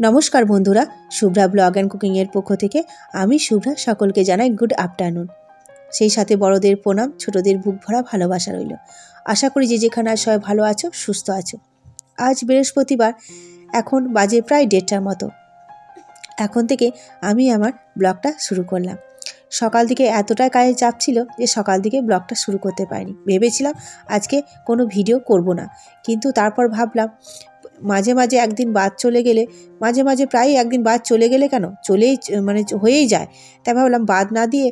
নমস্কার বন্ধুরা, Shubhra blog and কুকিংয়ের পক্ষ থেকে আমি শুভ্রা সকলকে জানাই গুড আফটারনুন। সেই সাথে বড়দের প্রণাম, ছোটদের বুক ভরা ভালোবাসা রইল। আশা করি যে যেখানে সবাই ভালো আছো, সুস্থ আছো। আজ বৃহস্পতিবার, এখন বাজে প্রায় 1:30টার মতো। এখন থেকে আমি আমার ব্লগটা শুরু করলাম। সকাল থেকে এতটাই কাজের চাপ ছিল যে সকাল থেকে ব্লগটা শুরু করতে পারিনি। ভেবেছিলাম আজকে কোনো ভিডিও করব না, কিন্তু তারপর ভাবলাম মাঝে মাঝে একদিন বাদ চলে গেলে, প্রায়ই একদিন বাদ চলে গেলে কেন হয়েই যায়। তাই ভাবলাম বাদ না দিয়ে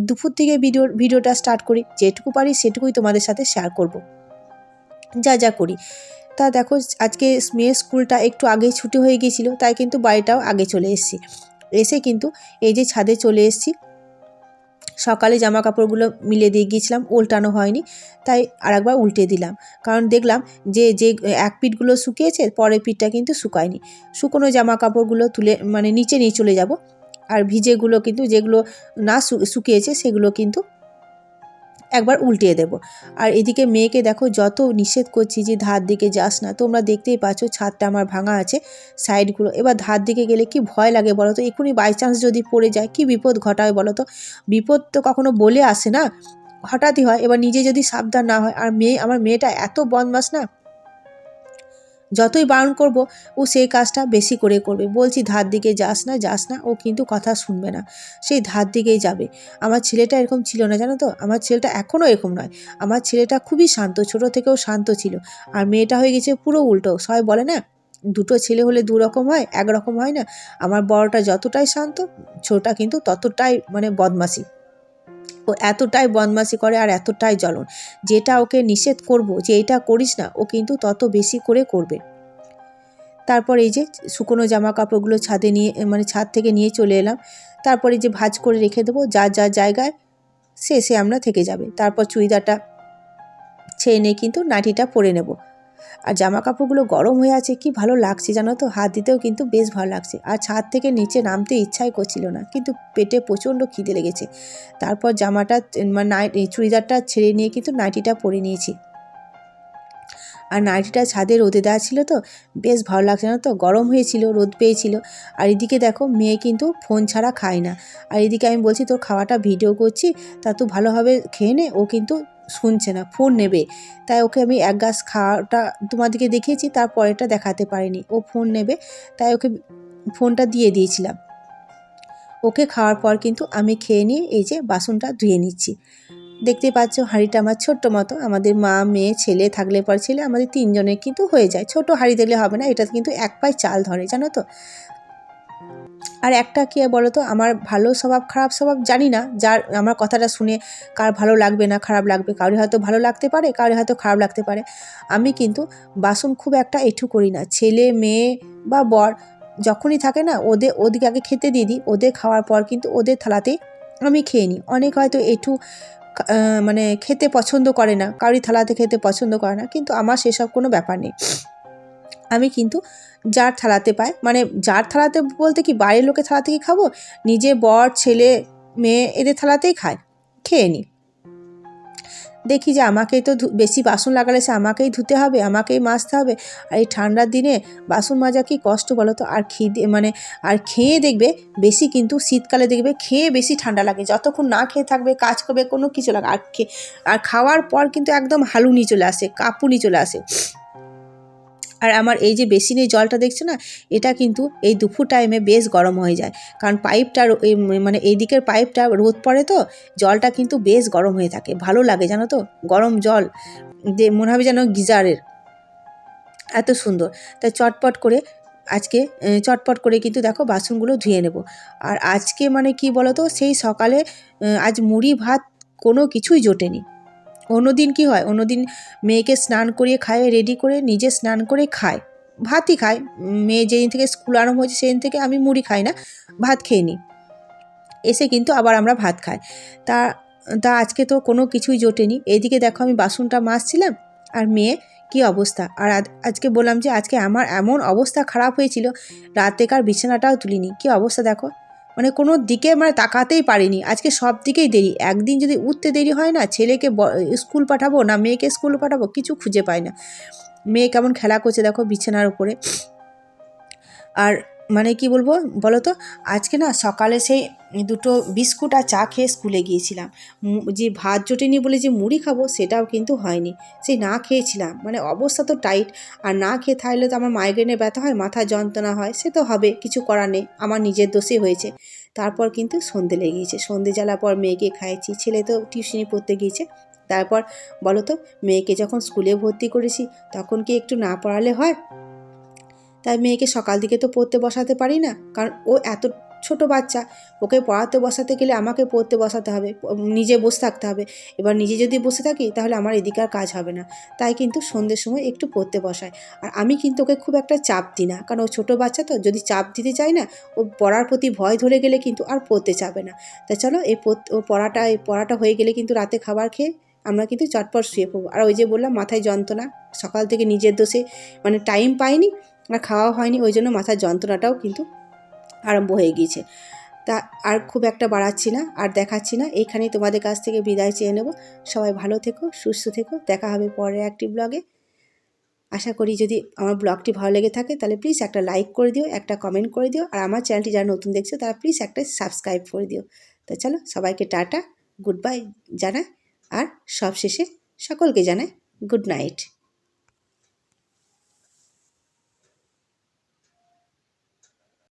দুপুর থেকে ভিডিওটা স্টার্ট করি। যেটুকু পারি সেটুকুই তোমাদের সাথে শেয়ার করব, যা করি। তা দেখো, আজকে মেয়ের স্কুলটা একটু আগেই ছুটি হয়ে গিয়েছিল, তাই কিন্তু বাড়িটাও আগে চলে এসেছি। এসে কিন্তু এই যে ছাদে চলে এসেছি। সকালে জামা কাপড়গুলো মিলে দিয়ে গিয়েছিলাম, উল্টানো হয়নি, তাই আরেকবার উল্টে দিলাম। কারণ দেখলাম যে এক পিঠগুলো শুকিয়েছে, পরের পিঠটা কিন্তু শুকায়নি। শুকনো জামা কাপড়গুলো তুলে নিচে নিয়ে চলে যাব, আর ভিজেগুলো কিন্তু যেগুলো না শুকিয়েছে সেগুলো কিন্তু একবার উল্টিয়ে দেব। আর এদিকে মেয়েকে দেখো, যত নিষেধ করছি যে ধার দিকে যাস না। তোমরা দেখতেই পাচ্ছ ছাদটা আমার ভাঙা আছে, সাইডগুলো। এবার ধার দিকে গেলে কি ভয় লাগে বলো তো, এক্ষুনি বাই চান্স যদি পড়ে যায় কি বিপদ ঘটায় বলো তো। বিপদ তো কখনো বলে আসে না, হঠাৎই হয়। এবার নিজে যদি সাবধান না হয়, আর আমার মেয়েটা এত বদমাশ না, যতই বারণ করব ও সেই কাজটা বেশি করে করবে। বলছি ধার দিকে যাস না, ও কিন্তু কথা শুনবে না, সেই ধার দিকেই যাবে। আমার ছেলেটা এরকম ছিল না, জানো তো। আমার ছেলেটা এখনও এরকম নয়। আমার ছেলেটা খুবই শান্ত, ছোট থেকেও শান্ত ছিল। আর মেয়েটা হয়ে গেছে পুরো উল্টো। সবাই বলে না, দুটো ছেলে হলে দুরকম হয়, একরকম হয় না। আমার বড়টা যতটাই শান্ত, ছোটটা কিন্তু ততটাই বদমাশি। ও এতটাই বদমাশি করে আর এতটাই জ্বলন, যেটা ওকে নিষেধ করব যে এটা করিস না, ও কিন্তু তত বেশি করে করবে। তারপর এই যে শুকনো জামা কাপড়গুলো ছাদে নিয়ে ছাদ থেকে নিয়ে চলে এলাম। তারপরে যে ভাঁজ করে রেখে দেবো, যা জায়গায় সে আমরা থেকে যাবে। তারপর চুড়িদারটা ছেড়ে নিয়ে কিন্তু নাইটিটা পরে নেব। আর জামা কাপড়গুলো গরম হয়ে আছে, কি ভালো লাগছে জানো তো, হাত দিতেও কিন্তু বেশ ভালো লাগছে। আর ছাদ থেকে নিচে নামতে ইচ্ছাই করছিল না, কিন্তু পেটে প্রচণ্ড খিদে লেগেছে। তারপর জামাটা চুড়িদারটা ছেড়ে নিয়ে কিন্তু নাইটিটা পরে নিয়েছি। আর নাইটিটা ছাদে রোদে দেওয়া ছিল তো বেশ ভালো লাগছে না তো, গরম হয়েছিল, রোদ পেয়েছিল। আর এদিকে দেখো, মেয়ে কিন্তু ফোন ছাড়া খায় না। আর এদিকে আমি বলছি তোর খাওয়াটা ভিডিও করছি, তা তুই ভালোভাবে খেয়ে নে। ও কিন্তু শুনছে না, ফোন নেবে। তাই ওকে আমি এক গাছ খাওয়াটা তোমাদেরকে দেখিয়েছি, তারপরেটা দেখাতে পারিনি। ও ফোন নেবে, তাই ওকে ফোনটা দিয়ে দিয়েছিলাম। ওকে খাওয়ার পর কিন্তু আমি খেয়ে নিয়ে এই যে বাসনটা ধুয়ে নিচ্ছি। দেখতে পাচ্ছ হাঁড়িটা আমার ছোট্ট মতো। আমাদের মা, মেয়ে, ছেলে থাকলে পর ছেলে, আমাদের 3 জনের কিন্তু হয়ে যায়। ছোট হাঁড়ি দিলে হবে না, এটা কিন্তু এক পায়ে চাল ধরে, জানো তো। আর একটা কি বলো তো, আমার ভালো স্বভাব খারাপ স্বভাব জানি না, যার আমার কথাটা শুনে কার ভালো লাগবে না খারাপ লাগবে, কারোর হয়তো ভালো লাগতে পারে, কারোর হয়তো খারাপ লাগতে পারে। আমি কিন্তু বাসন খুব একটা এঁঠু করি না। ছেলে মেয়ে বা বর যখনই থাকে না, ওদিকে আগে খেতে দিয়ে দিই। ওদের খাওয়ার পর কিন্তু ওদের থালাতেই আমি খেয়ে নিই। অনেক হয়তো এঁঠু খেতে পছন্দ করে না, কারোর থালাতে খেতে পছন্দ করে না, কিন্তু আমার সেসব কোনো ব্যাপার নেই। আমি কিন্তু যার থালাতে পাই, যার থালাতে বলতে কি, বাইরের লোকের থালা থেকে খাবো, নিজে বর, ছেলে, মেয়ে এদের থালাতেই খেয়ে নিই। দেখি যে আমাকেই তো বেশি বাসন লাগালে সে আমাকেই ধুতে হবে, আমাকেই মাজতে হবে। আর এই ঠান্ডার দিনে বাসন মাজা কি কষ্ট বলো তো। আর আর খেয়ে দেখবে বেশি, কিন্তু শীতকালে দেখবে খেয়ে বেশি ঠান্ডা লাগে। যতক্ষণ না খেয়ে থাকবে, কাজ করবে, কোনো কিছু লাগে, আর খাওয়ার পর কিন্তু একদম হালুনি চলে আসে, কাঁপুনি চলে আসে। আর আমার এই যে বেসিনে জলটা দেখছো না, এটা কিন্তু এই দুপুর টাইমে বেশ গরম হয়ে যায়। কারণ পাইপটার এই দিকের পাইপটা রোদ পড়ে তো, জলটা কিন্তু বেশ গরম হয়ে থাকে। ভালো লাগে জানো তো, গরম জল যে মনে হবে যেন গিজারের, এত সুন্দর। তাই চটপট করে কিন্তু দেখো বাসনগুলো ধুয়ে নেব। আর আজকে কি বলো তো, সেই সকালে আজ মুড়ি ভাত কোনো কিছুই জোটেনি। অন্যদিন কি হয়, অন্যদিন মেয়েকে স্নান করিয়ে খায়, রেডি করে নিজে স্নান করে খায়, ভাতই খায়। মেয়ে যেদিন থেকে স্কুল আরম্ভ হয়েছে সেদিন থেকে আমি মুড়ি খাই না, ভাত খেয়ে নিই। এসে কিন্তু আবার আমরা ভাত খাই। তা আজকে তো কোনো কিছুই জোটেনি। এইদিকে দেখো আমি বাসনটা মাজছিলাম, আর মেয়ে কি অবস্থা। আর আজকে বললাম যে আজকে আমার এমন অবস্থা খারাপ হয়েছিল, রাতেকার বিছানাটাও তুলিনি। কি অবস্থা দেখো, কোনো দিকে তাকাতেই পারিনি। আজকে সব দিকেই দেরি। একদিন যদি উঠতে দেরি হয় না, ছেলেকে স্কুল পাঠাবো না মেয়েকে স্কুল পাঠাবো, কিছু খুঁজে পাই না। মেয়ে কেমন খেলা করছে দেখো বিছানার উপরে। আর মানে কি বলবো বলো তো, আজকে না সকালে সেই দুটো বিস্কুট আর চা খেয়ে স্কুলে গিয়েছিলাম। যে ভাত জোটেনি বলে যে মুড়ি খাবো সেটাও কিন্তু হয়নি, সেই না খেয়েছিলাম, মানে অবস্থা তো টাইট। আর না খেয়ে থাকলে তো আমার মাইগ্রেনে ব্যথা হয়, মাথা যন্ত্রণা হয়, সে তো হবে, কিছু করার নেই, আমার নিজের দোষই হয়েছে। তারপর কিন্তু সন্ধে লেগে গিয়েছে, সন্ধে জ্বালার পর মেয়েকে খাইয়েছি, ছেলে তো টিউশনি পড়তে গিয়েছে। তারপর বলো তো, মেয়েকে যখন স্কুলে ভর্তি করেছি তখন কি একটু না পড়ালে হয়? তাই মেয়েকে সকাল দিকে তো পড়তে বসাতে পারি না, কারণ ও এত ছোট বাচ্চা, ওকে পড়াতে বসাতে গেলে আমাকে পড়তে বসাতে হবে, নিজে বসে থাকতে হবে। এবার নিজে যদি বসে থাকি তাহলে আমার এদিকে আর কাজ হবে না। তাই কিন্তু সন্ধ্যের সময় একটু পড়তে বসাই। আর আমি কিন্তু ওকে খুব একটা চাপ দিই না, কারণ ও ছোটো বাচ্চা তো, যদি চাপ দিতে চাই না, ও পড়ার প্রতি ভয় ধরে গেলে কিন্তু আর পড়তে চাবে না। তাই চলো ও পড়াটা হয়ে গেলে কিন্তু রাতে খাবার খেয়ে আমরা কিন্তু চটপট শুয়ে পড়বো। আর ওই যে বললাম মাথায় যন্ত্রণা, সকাল থেকে নিজের দোষে মানে টাইম পাইনি আর খাওয়া হয়নি, ওই জন্য মাথার যন্ত্রণাটাও কিন্তু আরম্ভ হয়ে গিয়েছে। তা আর খুব একটা বাড়াচ্ছি না, আর দেখাচ্ছি না, এইখানেই তোমাদের কাছ থেকে বিদায় চেয়ে নেব। সবাই ভালো থেকো, সুস্থ থেকো, দেখা হবে পরের একটি ব্লগে। আশা করি যদি আমার ব্লগটি ভালো লেগে থাকে তাহলে প্লিজ একটা লাইক করে দিও, একটা কমেন্ট করে দিও, আর আমার চ্যানেলটি যারা নতুন দেখছো তারা প্লিজ একটা সাবস্ক্রাইব করে দিও। তো চলো, সবাইকে টাটা গুড বাই জানাই, আর সবশেষে সকলকে জানাই গুড নাইট।